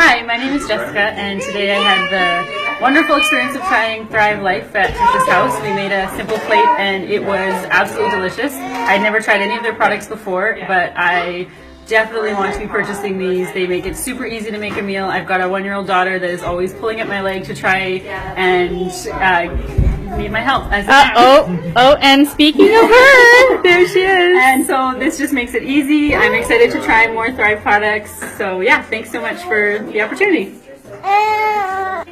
Hi, my name is Jessica, and today I had the wonderful experience of trying Thrive Life at Trisha's house. We made a simple plate, and it was absolutely delicious. I'd never tried any of their products before, but I definitely want to be purchasing these. They make it super easy to make a meal. I've got a 1-year-old daughter that is always pulling at my leg to try and need my help. And speaking of her, there she is. And so this just makes it easy. I'm excited to try more Thrive products. So yeah, thanks so much for the opportunity. I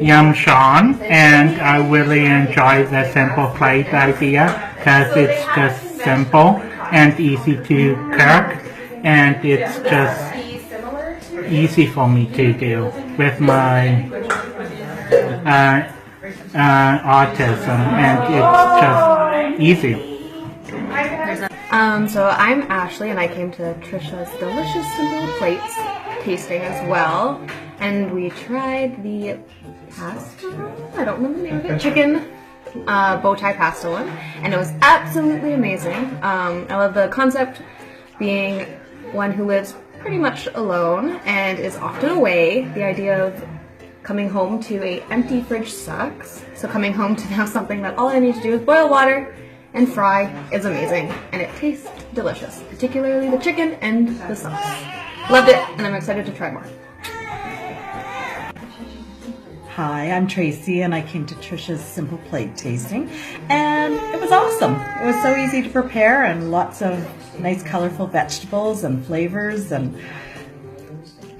am Sean, and I really enjoy the simple plate idea because it's just simple and easy to cook, and it's just easy for me to do with my autism, and it's just easy. So I'm Ashley, and I came to Trisha's Delicious Simple Plates tasting as well, and we tried the pasta, I don't remember the name of it, chicken bow tie pasta one, and it was absolutely amazing. I love the concept being one who lives pretty much alone and is often away. The idea of coming home to a empty fridge sucks, so coming home to now something that all I need to do is boil water and fry is amazing, and it tastes delicious, particularly the chicken and the sauce. Loved it, and I'm excited to try more. Hi, I'm Tracy, and I came to Trisha's Simple Plate tasting, and it was awesome. It was so easy to prepare, and lots of nice colorful vegetables and flavors, and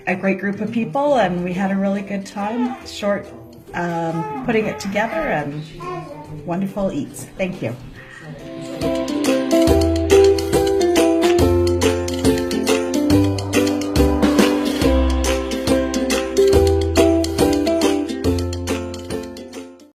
a great group of people, and we had a really good time putting it together, and wonderful eats. Thank you.